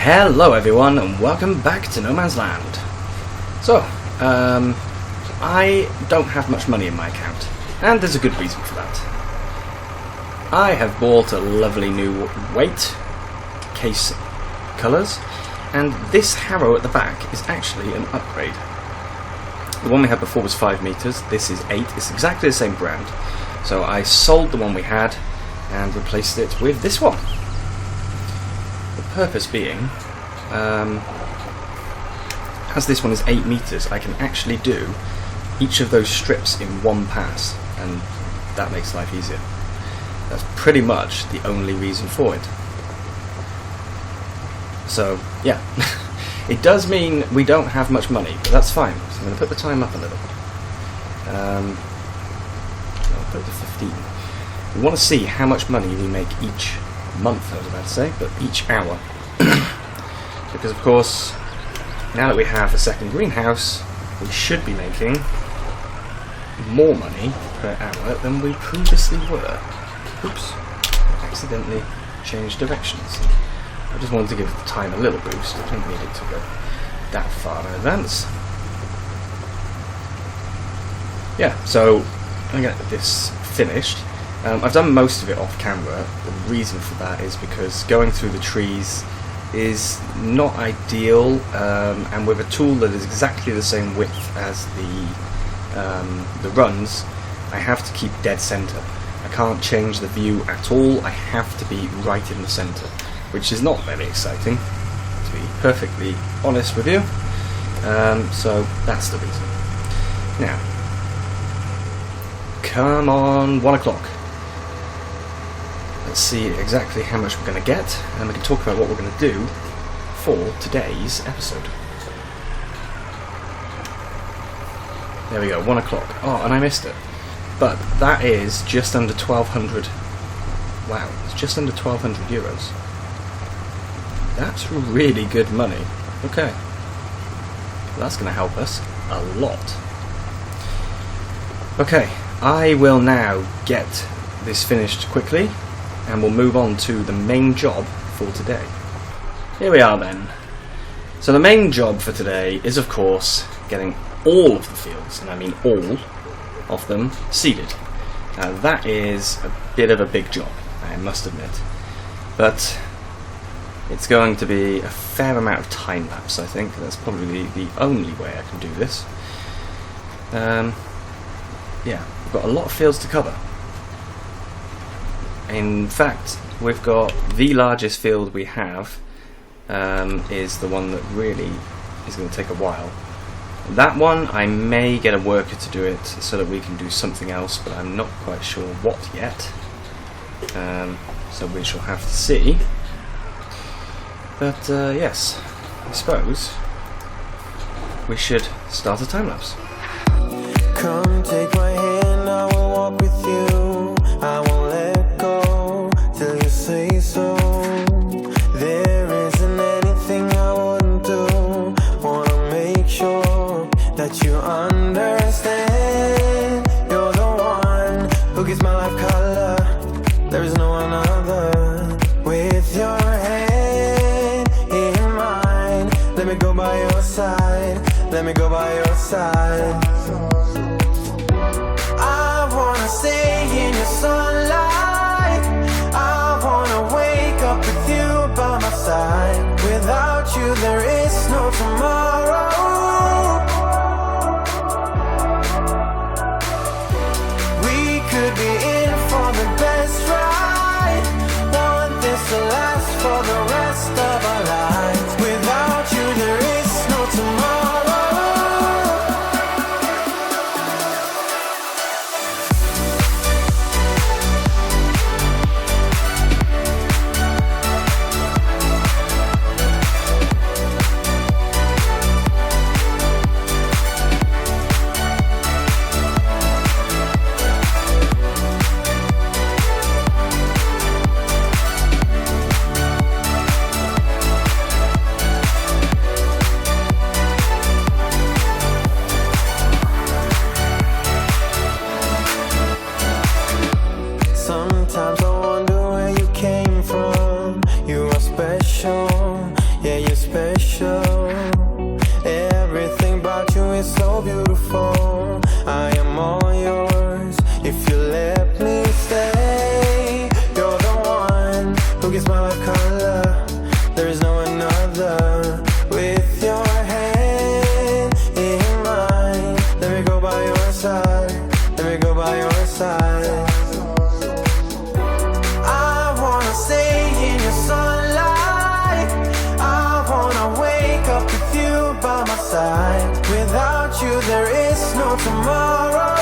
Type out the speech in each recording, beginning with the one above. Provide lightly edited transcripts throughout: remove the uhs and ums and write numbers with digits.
Hello everyone and welcome back to No Man's Land. So, I don't have much money in my account, and there's a good reason for that. I have bought a lovely new weight, case colours, and this harrow at the back is actually an upgrade. The one we had before was 5 meters, this is 8, it's exactly the same brand. So I sold the one we had and replaced it with this one. The purpose being, as this one is 8 meters, I can actually do each of those strips in one pass, and that makes life easier. That's pretty much the only reason for it. So, yeah. It does mean we don't have much money, but that's fine. So I'm going to put the time up a little. I'll put it to 15. We want to see how much money we make each month, I was about to say, but each hour. Because of course, now that we have a second greenhouse, we should be making more money per hour than we previously were. Oops, I accidentally changed directions. I just wanted to give the time a little boost. I don't need it to go that far in advance. Yeah, so I'm going to get this finished. I've done most of it off camera. The reason for that is because going through the trees is not ideal, and with a tool that is exactly the same width as the runs, I have to keep dead center. I can't change the view at all. I have to be right in the center, which is not very exciting, to be perfectly honest with you. So that's the reason. Now, come on, 1 o'clock. Let's see exactly how much we're going to get, and we can talk about what we're going to do for today's episode. There we go, 1 o'clock. Oh, and I missed it. But that is just under 1,200. Wow, it's just under 1,200 euros. That's really good money. Okay. That's going to help us a lot. Okay, I will now get this finished quickly, and we'll move on to the main job for today. Here we are then. So the main job for today is of course getting all of the fields, and I mean all of them, seeded. Now that is a bit of a big job, I must admit. But it's going to be a fair amount of time lapse, I think. That's probably the only way I can do this. Yeah, we've got a lot of fields to cover. In fact, we've got the largest field we have is the one that really is going to take a while. That one, I may get a worker to do it so that we can do something else, but I'm not quite sure what yet. So we shall have to see. But yes, I suppose we should start a time lapse. Come take my hand, I will walk with you. I won't let go till you say so. There isn't anything I wouldn't do. Wanna make sure that you understand. You're the one who gives my life color. There is no one other. With your hand in mine, let me go by your side. Let me go by your side. Stay in your sunlight. I wanna wake up with you by my side. Without you there is no tomorrow. We could be in for the best ride. Want this to last for the rest of our lives. Without you there is no tomorrow. beautiful. I am all yours if you let me stay. You're the one who gives my life color. There is no another. With your hand in mine, let me go by your side. Let me go by your side. I wanna stay in your sunlight. I wanna wake up with you by my side. Without you there is no tomorrow.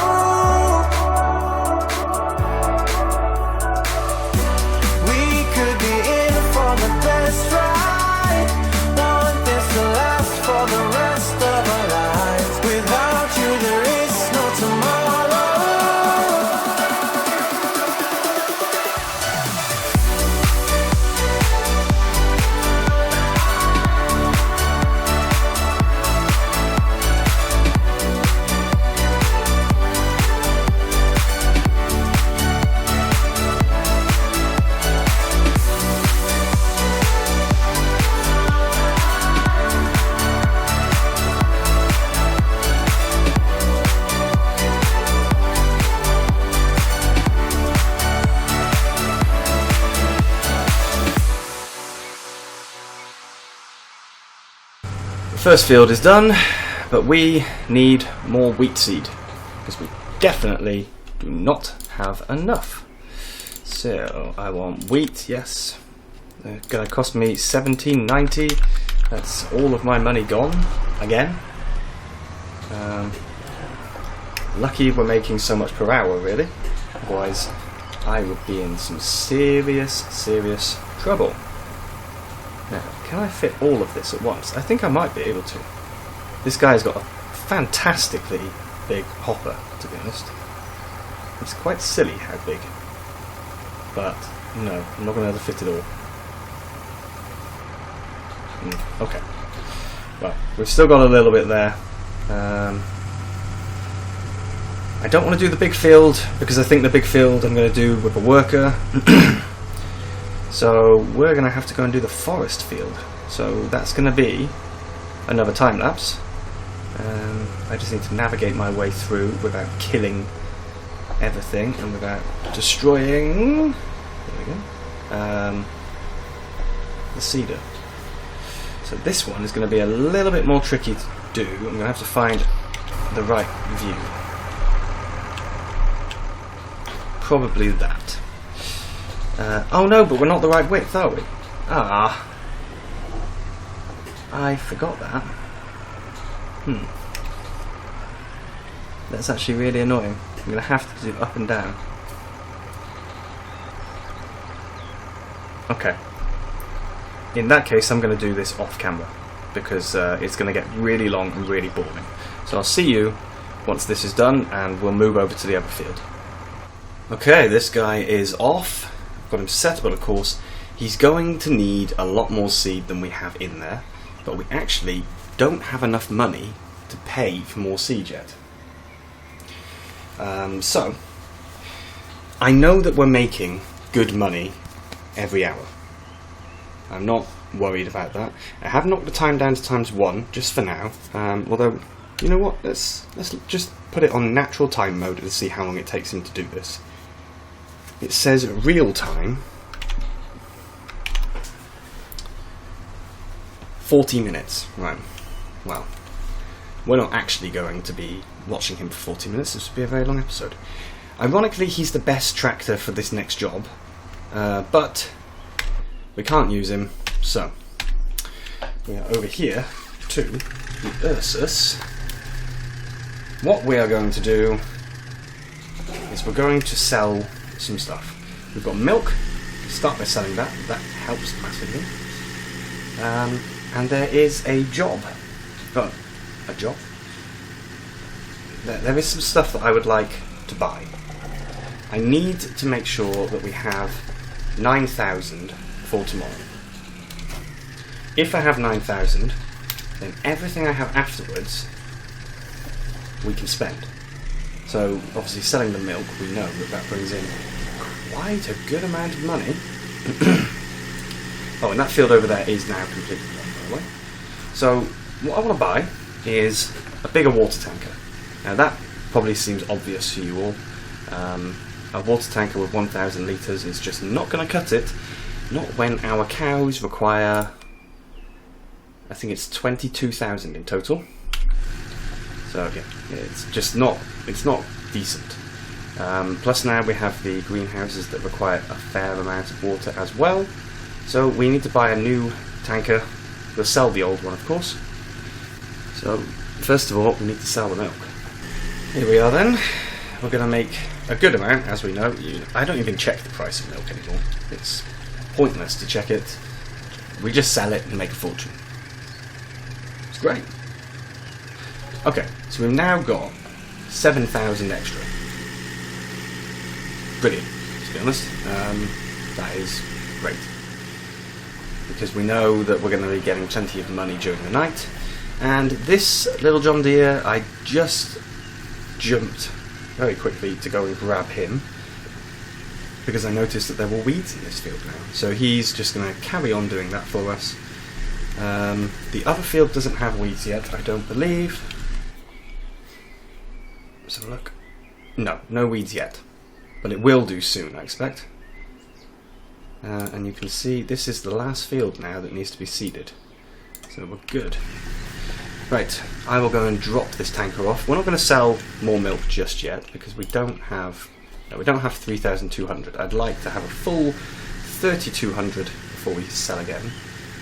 We could be in for the best ride. Want this to last for the rest of our lives. Without you there is no tomorrow. First field is done, but we need more wheat seed because we definitely do not have enough. So I want wheat, yes. It's gonna cost me $17.90. That's all of my money gone again. Lucky we're making so much per hour, really. Otherwise, I would be in some serious trouble. Now, can I fit all of this at once? I think I might be able to. This guy's got a fantastically big hopper, to be honest. It's quite silly how big. But, no, I'm not going to be able to fit it all. Okay. Well, we've still got a little bit there. I don't want to do the big field, because I think the big field I'm going to do with a worker. So we're going to have to go and do the forest field. So that's going to be another time lapse. I just need to navigate my way through without killing everything and without destroying, there we go, the cedar. So this one is going to be a little bit more tricky to do. I'm going to have to find the right view. Probably that. Oh no, but we're not the right width, are we? Ah. I forgot that. That's actually really annoying. I'm going to have to do up and down. Okay. In that case, I'm going to do this off camera, because it's going to get really long and really boring. So I'll see you once this is done, and we'll move over to the other field. Okay, this guy is off. Got him set, but of course he's going to need a lot more seed than we have in there, but we actually don't have enough money to pay for more seed yet. So I know that we're making good money every hour. I'm not worried about that. I have knocked the time down to ×1 just for now, although you know what, let's just put it on natural time mode and see how long it takes him to do this. It says real time 40 minutes. Right. Well, we're not actually going to be watching him for 40 minutes. This would be a very long episode. Ironically, he's the best tractor for this next job, but we can't use him, so we are over here to the Ursus. What we are going to do is we're going to sell some stuff. We've got milk. Start by selling that. That helps massively. And there is a job. Oh, a job? There is some stuff that I would like to buy. I need to make sure that we have 9,000 for tomorrow. If I have 9,000, then everything I have afterwards we can spend. So obviously selling the milk, we know that brings in quite a good amount of money. Oh, and that field over there is now completely done, by the way. So what I want to buy is a bigger water tanker. Now that probably seems obvious to you all. A water tanker with 1,000 litres is just not going to cut it, not when our cows require, I think it's 22,000 in total. So yeah, it's just not, it's not decent. Plus now we have the greenhouses that require a fair amount of water as well. So we need to buy a new tanker. We'll sell the old one, of course. So first of all, we need to sell the milk. Here we are then. We're going to make a good amount, as we know. I don't even check the price of milk anymore. It's pointless to check it. We just sell it and make a fortune. It's great. Okay, so we've now got 7,000 extra. Brilliant, to be honest. That is great. Because we know that we're going to be getting plenty of money during the night. And this little John Deere, I just jumped very quickly to go and grab him because I noticed that there were weeds in this field now. So he's just going to carry on doing that for us. The other field doesn't have weeds yet, I don't believe. Let's have a look. No weeds yet. But it will do soon, I expect. And you can see this is the last field now that needs to be seeded. So we're good. Right, I will go and drop this tanker off. We're not going to sell more milk just yet because we don't have 3,200. I'd like to have a full 3,200 before we sell again.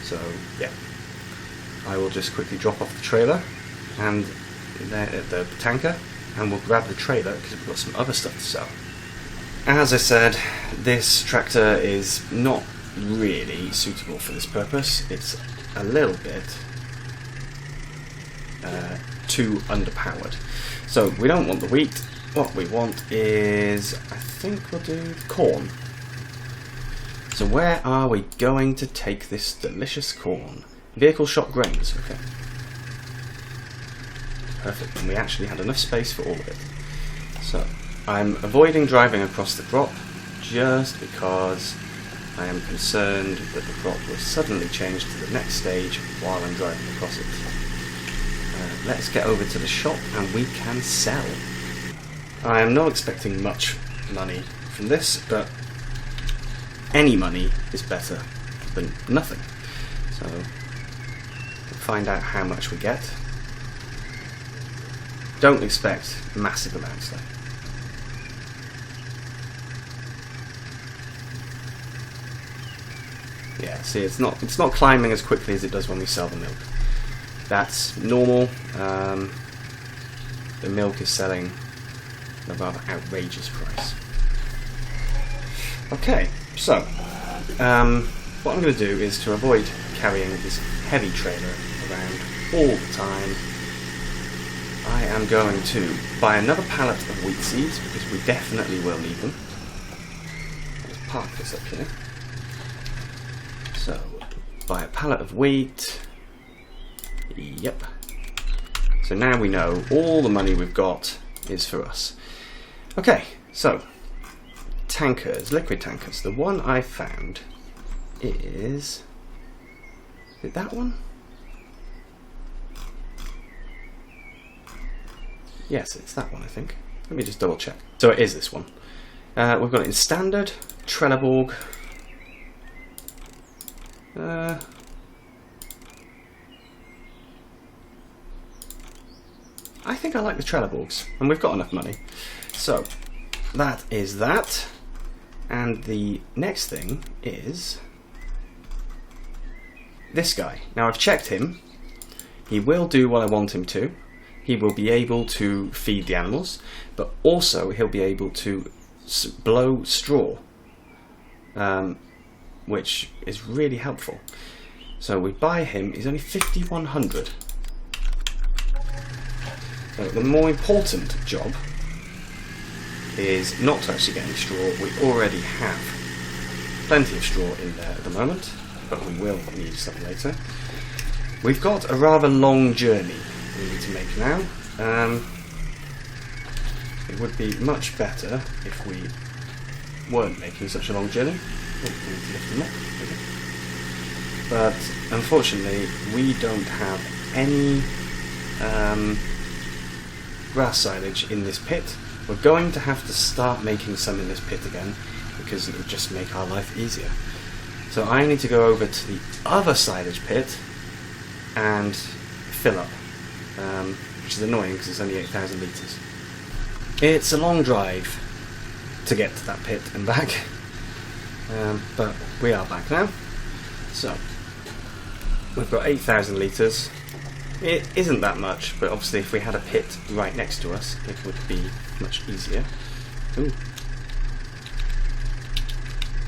So yeah, I will just quickly drop off the trailer and the tanker, and we'll grab the trailer because we've got some other stuff to sell. As I said, this tractor is not really suitable for this purpose. It's a little bit too underpowered. So we don't want the wheat. What we want is, I think we'll do corn. So where are we going to take this delicious corn? Vehicle shop grains, okay. Perfect, and we actually had enough space for all of it. So I'm avoiding driving across the crop just because I am concerned that the crop will suddenly change to the next stage while I'm driving across it. Let's get over to the shop and we can sell. I am not expecting much money from this, but any money is better than nothing. So we'll find out how much we get. Don't expect massive amounts though. Yeah, see, it's not climbing as quickly as it does when we sell the milk. That's normal. The milk is selling at a rather outrageous price. Okay, so what I'm going to do is to avoid carrying this heavy trailer around all the time, I am going to buy another pallet of wheat seeds because we definitely will need them. Let's park this up here. So, buy a pallet of wheat. Yep. So now we know all the money we've got is for us. Okay, so tankers, liquid tankers. The one I found is it that one? Yes, it's that one, I think. Let me just double check. So it is this one. We've got it in standard, Trelleborg. I think I like the Trelleborgs, and we've got enough money. So that is that. And the next thing is this guy. Now I've checked him. He will do what I want him to. He will be able to feed the animals, but also he'll be able to blow straw, which is really helpful. So we buy him. He's only 5,100. So the more important job is not actually getting straw. We already have plenty of straw in there at the moment, but we will need some later. We've got a rather long journey we need to make now. It would be much better if we weren't making such a long journey. Oh, we need to lift them up. Okay. But unfortunately, we don't have any grass silage in this pit. We're going to have to start making some in this pit again, because it would just make our life easier. So I need to go over to the other silage pit and fill up, which is annoying because it's only 8,000 litres. It's a long drive to get to that pit and back, but we are back now. So we've got 8,000 litres. It isn't that much, but obviously if we had a pit right next to us, it would be much easier. Ooh.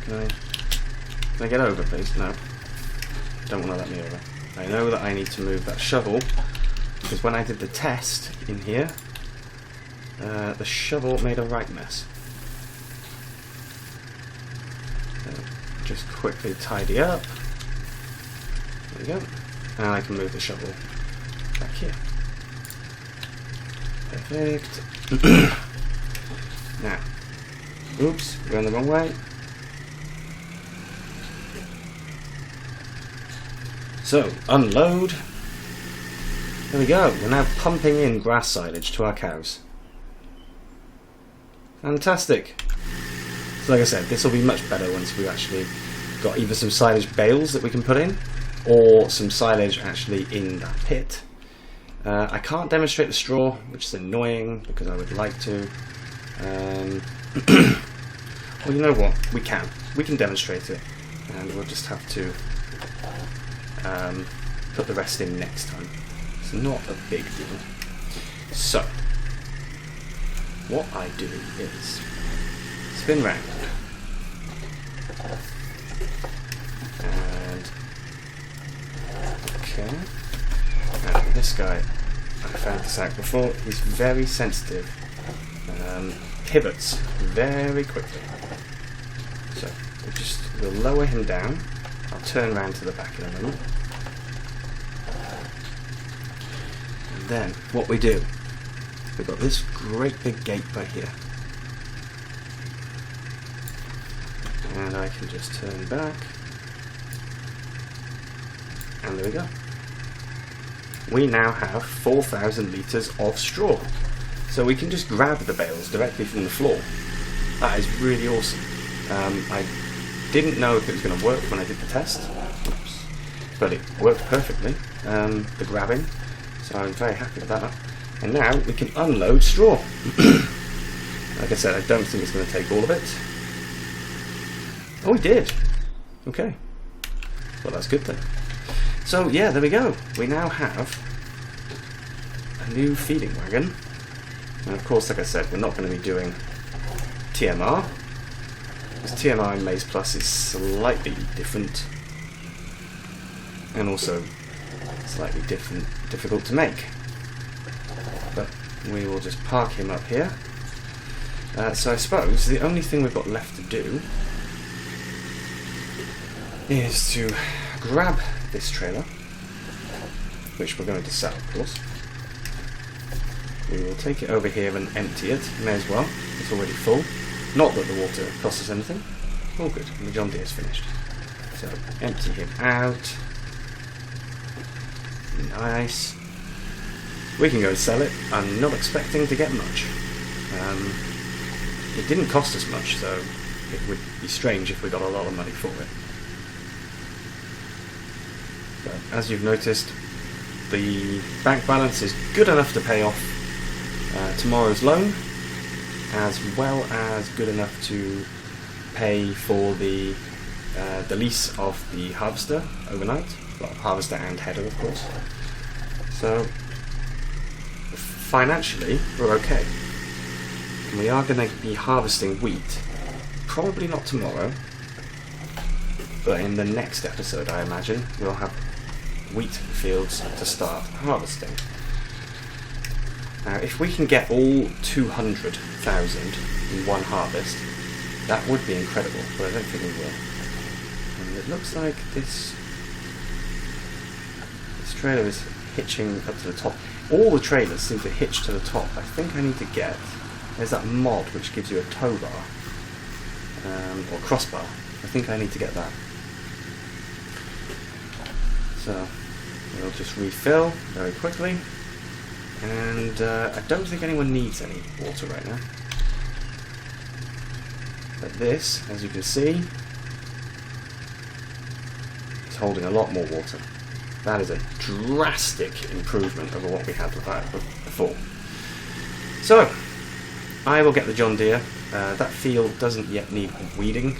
Can I get over, please? No. Don't want to let me over. I know that I need to move that shovel, because when I did the test in here, the shovel made a right mess. So just quickly tidy up. There we go. And I can move the shovel back here. Perfect. Now, oops, going the wrong way. So, unload. There we go. We're now pumping in grass silage to our cows. Fantastic. So like I said, this will be much better once we've actually got either some silage bales that we can put in, or some silage actually in that pit. I can't demonstrate the straw, which is annoying because I would like to. Well, you know what? We can. We can demonstrate it, and we'll just have to put the rest in next time. It's not a big deal. So, what I do is spin round, and okay. Now, this guy, I found this out before. He's very sensitive. Pivots very quickly. So we'll lower him down. I'll turn around to the back in a moment. And then what we do, we've got this great big gate right here. And I can just turn back. And there we go. We now have 4,000 litres of straw. So we can just grab the bales directly from the floor. That is really awesome. I didn't know if it was going to work when I did the test. Oops. But it worked perfectly, the grabbing. So I'm very happy with that. And now we can unload straw. Like I said, I don't think it's going to take all of it. Oh, we did. Okay. Well, that's good then. So yeah, there we go. We now have a new feeding wagon. And of course, like I said, we're not going to be doing TMR, because TMR in Maize Plus is slightly different, and also slightly difficult to make. But we will just park him up here. So I suppose the only thing we've got left to do is to grab this trailer, which we're going to sell, of course. We will take it over here and empty it. May as well. It's already full. Not that the water costs us anything. All good. And the John Deere's finished. So empty him out. Nice. We can go and sell it. I'm not expecting to get much. It didn't cost us much, so it would be strange if we got a lot of money for it. But as you've noticed, the bank balance is good enough to pay off tomorrow's loan, as well as good enough to pay for the lease of the harvester overnight. Well, harvester and header, of course. So financially, we're okay. And we are going to be harvesting wheat, probably not tomorrow, but in the next episode, I imagine, we'll have wheat fields to start harvesting. Now, if we can get all 200,000 in one harvest, that would be incredible, but I don't think we will. And it looks like this trailer is hitching up to the top. All the trailers seem to hitch to the top. I think I need to get... There's that mod which gives you a tow bar, or crossbar. I think I need to get that. So, we'll just refill very quickly. And I don't think anyone needs any water right now. But this, as you can see, is holding a lot more water. That is a drastic improvement over what we had before. So, I will get the John Deere. That field doesn't yet need weeding.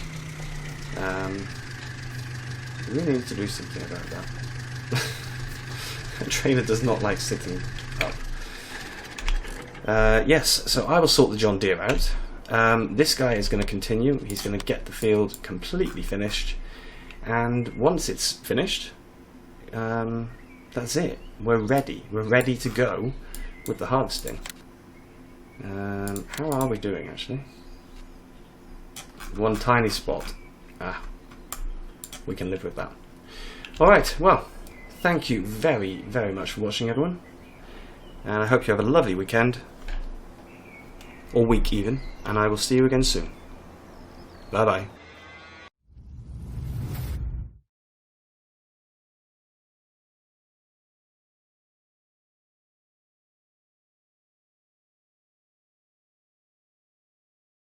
We really need to do something about that. A trailer does not like sitting up. Yes, so I will sort the John Deere out. This guy is going to continue. He's going to get the field completely finished. And once it's finished, that's it. We're ready. We're ready to go with the harvesting. How are we doing, actually? One tiny spot. We can live with that. Alright, well, thank you very, very much for watching, everyone. And I hope you have a lovely weekend. Or week, even. And I will see you again soon. Bye-bye.